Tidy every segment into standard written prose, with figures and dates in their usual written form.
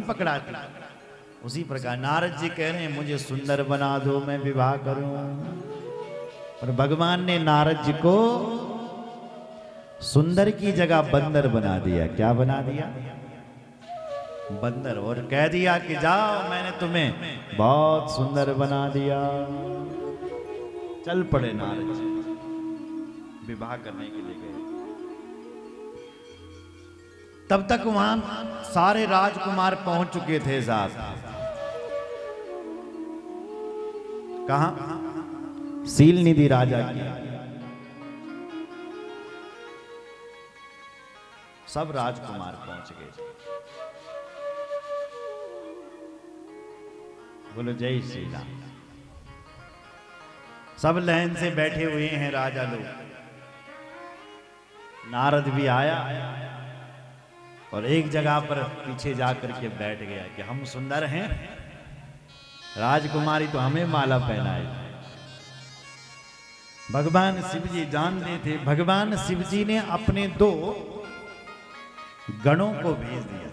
पकड़ाती। उसी प्रकार नारद जी कह रहे हैं मुझे सुंदर बना दो, मैं विवाह करूं। पर भगवान ने नारद जी को सुंदर की जगह बंदर बना दिया। क्या बना दिया? बंदर। और कह दिया कि जाओ, मैंने तुम्हें बहुत सुंदर बना दिया। चल पड़े नारद जी, विवाह करने के लिए गए। तब तक वहां सारे राजकुमार पहुंच चुके थे साहब। कहां? सील निधि राजा की। सब राजकुमार पहुंच गए। बोलो जय श्री राम। सब लाइन से बैठे हुए हैं राजा लोग। नारद भी आया और एक जगह पर पीछे जाकर के बैठ गया कि हम सुंदर हैं, राजकुमारी तो हमें माला पहनाए। भगवान शिव जी जानते थे। भगवान शिव जी ने अपने 2 गणों को भेज दिया।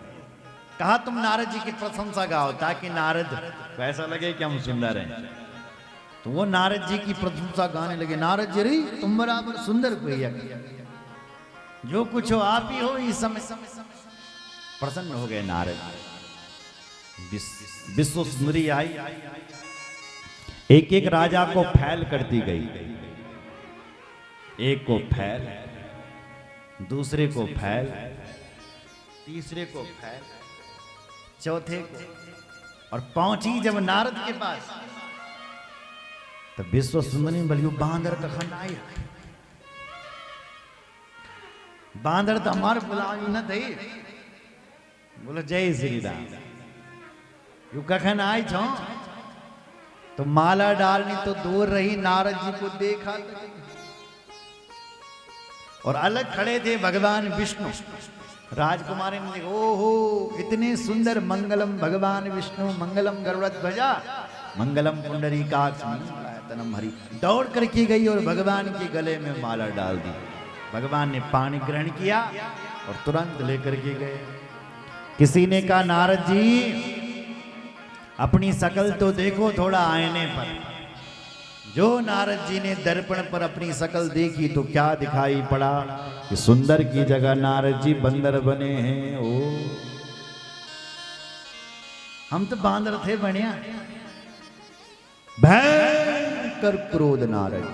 कहा तुम नारद जी की प्रशंसा गाओ, ताकि नारद को ऐसा लगे कि हम सुंदर हैं। तो वो नारद जी की प्रशंसा गाने लगे। नारद जी रे तुम बराबर सुंदर कोई है, जो कुछ हो आप ही हो इस समय। प्रसन्न हो गए नारद। विश्व सुंदरी आई, एक एक राजा को फैल करती गई। एक को फैल, दूसरे को फैल, तीसरे को फैल, चौथे को। और पहुंची जब नारद के पास, तब विश्व सुंदरी बोलियो बांदर कखन आई। बांदर तो हमारे बुलावी न थे। बोलो जय श्री राम। यू कखन आई छो? तो माला डालनी तो दूर रही, नारद जी को देखा और अलग खड़े थे भगवान विष्णु। राजकुमारी ने देखा, ओहो इतने सुंदर। मंगलम भगवान विष्णु मंगलम गरुड़ध्वजा मंगलम पुंडरीकाक्ष मंगलायतनम हरि। दौड़ करके गई और भगवान के गले में माला डाल दी। भगवान ने पानी ग्रहण किया और तुरंत लेकर के गए। किसी ने कहा नारद जी अपनी शकल तो देखो थोड़ा आईने पर। जो नारद जी ने दर्पण पर अपनी शकल देखी तो क्या दिखाई पड़ा कि सुंदर की जगह नारद जी बंदर बने हैं। ओ हम तो बांदर थे बढ़िया। भयंकर क्रोध नारद।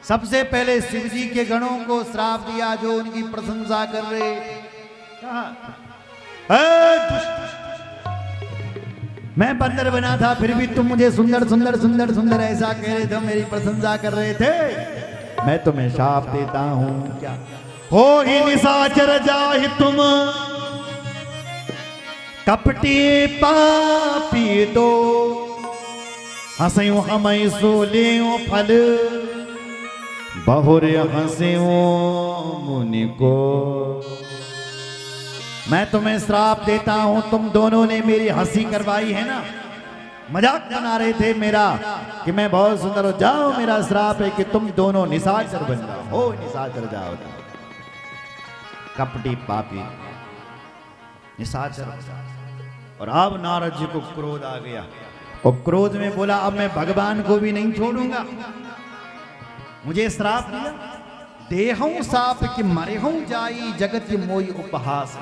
सबसे पहले शिव जी के गणों को श्राप दिया जो उनकी प्रशंसा कर रहे। कहा मैं बंदर बना था, फिर भी तुम मुझे सुंदर सुंदर सुंदर सुंदर ऐसा कह रहे थे, मेरी प्रशंसा कर रहे थे। मैं तुम्हें शाप देता हूं। क्या हो ही निशाचर जाहि तुम कपटी पापी दो, हंसो हम सोले फल बहुर हंसे मुनि को। मैं तुम्हें श्राप देता हूं। तुम दोनों ने मेरी हंसी करवाई है ना, मजाक बना रहे थे मेरा कि मैं बहुत सुंदर हो। जाओ, मेरा श्राप है कि तुम दोनों निशाचर बन जाओ। हो निशाचर जाओ, कपटी पापी निशाचर। और अब नारद जी को क्रोध आ गया और क्रोध में बोला अब मैं भगवान को भी नहीं छोड़ूंगा। मुझे श्राप दिया, देहूं साप कि मरेहूं जाई जगत मोई उपहास।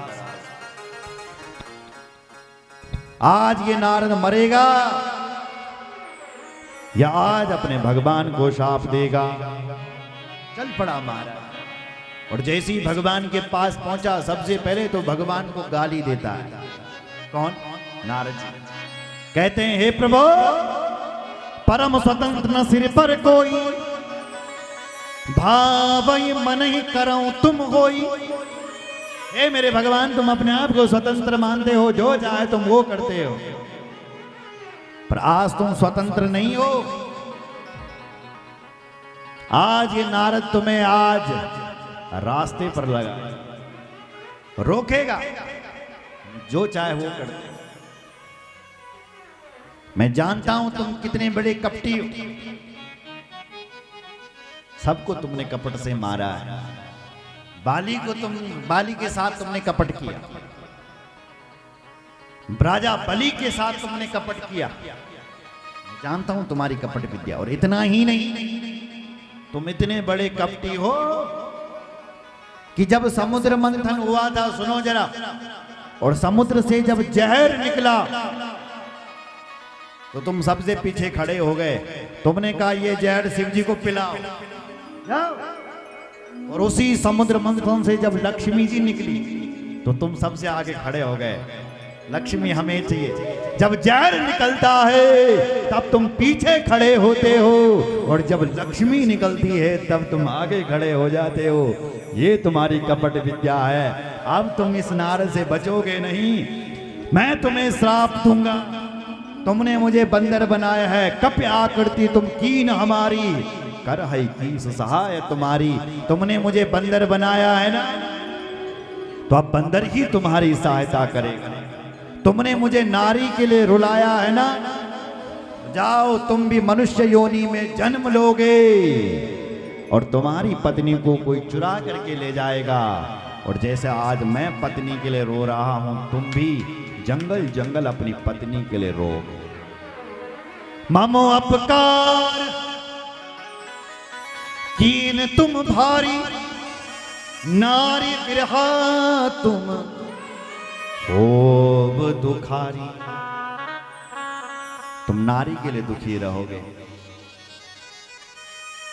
आज ये नारद मरेगा या आज अपने भगवान को शाप देगा। चल पड़ा महाराज। और जैसे ही भगवान के पास पहुंचा, सबसे पहले तो भगवान को गाली देता है। कौन? नारद जी। कहते हैं हे प्रभु परम स्वतंत्र न सिर पर कोई, भावई मन ही करऊं तुम होई। हे मेरे भगवान तुम अपने आप को स्वतंत्र मानते हो, जो चाहे तुम वो करते हो, पर आज तुम स्वतंत्र नहीं हो। आज ये नारद तुम्हें आज रास्ते पर लगा रोकेगा, जो चाहे वो करते। मैं जानता हूं तुम कितने बड़े कपटी हो, सबको तुमने कपट से मारा है। बाली के साथ तुमने कपट किया, राजा बलि के साथ तुमने कपट किया, जानता हूं तुम्हारी कपट विद्या। और इतना ही नहीं, तुम इतने बड़े कपटी हो कि जब समुद्र मंथन हुआ था, सुनो जरा, और समुद्र से जब जहर निकला तो तुम सबसे पीछे खड़े हो गए। तुमने कहा ये जहर शिव जी को पिलाओ, और उसी समुद्र मंथन से जब लक्ष्मी जी निकली तो तुम सबसे आगे खड़े हो गए। लक्ष्मी हमें चाहिए। जब जहर निकलता है तब तुम पीछे खड़े होते हो, और जब लक्ष्मी निकलती है तब तुम आगे खड़े हो जाते हो। ये तुम्हारी कपट विद्या है। अब तुम इस नार से बचोगे नहीं, मैं तुम्हें श्राप दूंगा। तुमने मुझे बंदर बनाया है, कप्य आकृति तुम कीन हमारी, कर है कीस सहाय तुम्हारी। तुमने मुझे बंदर बनाया है ना, तो अब बंदर ही तुम्हारी सहायता करेगा। तुमने मुझे नारी के लिए रुलाया है ना, जाओ तुम भी मनुष्य योनि में जन्म लोगे, और तुम्हारी पत्नी को कोई चुरा करके ले जाएगा। और जैसे आज मैं पत्नी के लिए रो रहा हूं, तुम भी जंगल जंगल अपनी पत्नी के लिए रो। ममो अपकार कीन तुम भारी, नारी विरहा तुम खूब दुखारी। तुम नारी के लिए दुखी रहोगे।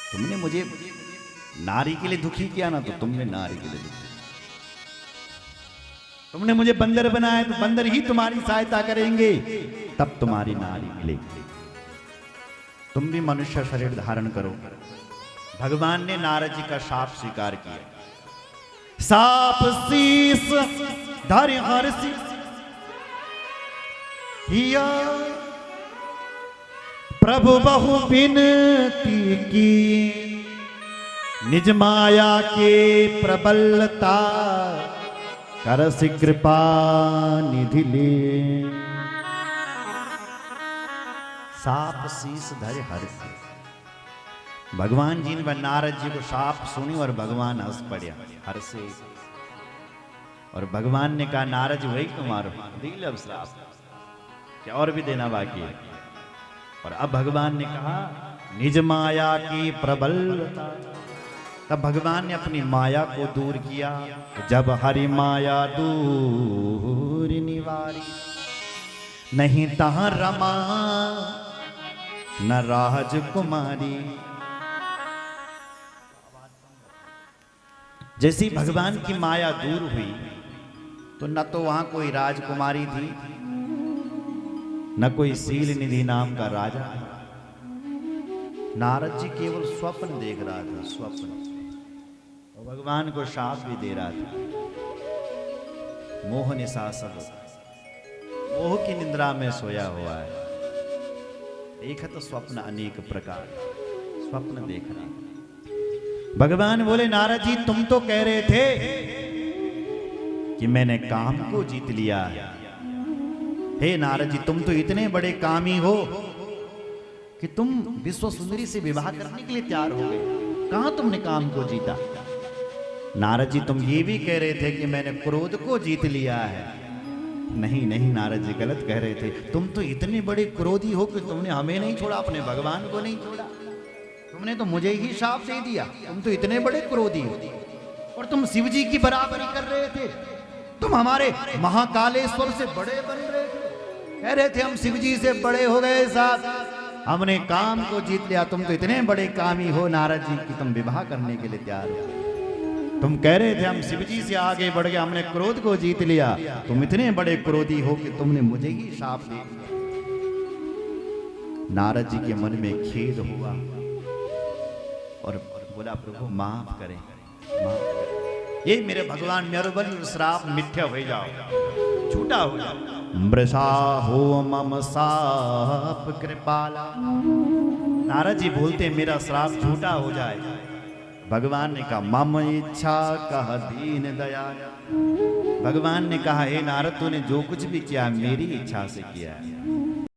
तुमने मुझे नारी के लिए दुखी किया ना, तो तुमने नारी के लिए दुखी। तुमने मुझे बंदर बनाया, तो बंदर ही तुम्हारी सहायता करेंगे, तब तुम्हारी नारी मिलेगी। तुम भी मनुष्य शरीर धारण करो। भगवान ने नारद जी का शाप स्वीकार किया। साप शीस धर हर्षि हिया, प्रभु बहु विनती की, निज माया के प्रबलता करस कृपा निधि ले। साप शीस धर हर्षि। भगवान जी ने नारद जी को शाप सुनी और भगवान हंस पड़े, हर्षे। और भगवान ने कहा नारद जी वही तुम्हारो दिल अब श्राप, क्या और भी देना बाकी है। और अब भगवान ने कहा निज माया की प्रबलता। तब भगवान ने अपनी माया को दूर किया। जब हरि माया दूर निवारी, नहीं तहां रमा न राजकुमारी। जैसी भगवान की माया दूर हुई तो न तो वहां कोई राजकुमारी थी, न कोई सील निधि नाम का राजा। नारद जी केवल स्वप्न देख रहा था, स्वप्न, और भगवान को शाप भी दे रहा था। मोह निशा सब मोह की निद्रा में सोया हुआ है। देखा तो स्वप्न अनेक प्रकार, स्वप्न देख रहा। भगवान बोले नारद जी तुम तो कह रहे थे कि मैंने काम को जीत लिया है। हे नारद जी तुम तो इतने बड़े कामी हो कि तुम विश्व सुंदरी से विवाह करने के लिए तैयार हो गए। कहां तुमने काम को जीता? नारद जी तुम ये भी कह रहे थे कि मैंने क्रोध को जीत लिया है। नहीं नहीं नारद जी गलत कह रहे थे। तुम तो इतने बड़े क्रोधी हो कि तुमने हमें नहीं छोड़ा, अपने भगवान को नहीं छोड़ा। तुमने तो मुझे ही शाप दे दिया। तुम तो इतने बड़े क्रोधी हो, और तुम शिव जी की बराबरी कर रहे थे। तुम हमारे महाकालेश्वर से बड़े बन रहे थे, कह रहे थे हम शिव जी से बड़े हो गए साहब, हमने काम को जीत लिया। तुम तो इतने बड़े कामी हो नारद जी कि तुम विवाह करने के लिए तैयार हो। तुम कह रहे थे हम शिव जी से आगे बढ़ गए, हमने क्रोध को जीत लिया। तुम इतने बड़े क्रोधी हो कि तुमने मुझे ही शाप दे दिया। नारद जी के मन में खेद हुआ और बोला प्रभु माफ करें, माफ करें। ये मेरे भगवान मेरे बल श्राप मिथ्या हो जाओ, झूठा हो जाओ। मृषा हो मम साप कृपाला। नारद जी बोलते मेरा श्राप झूठा हो जाए। भगवान ने कहा मम इच्छा कह दीन दयाल। भगवान ने कहा हे नारद तूने जो कुछ भी किया मेरी इच्छा से किया है।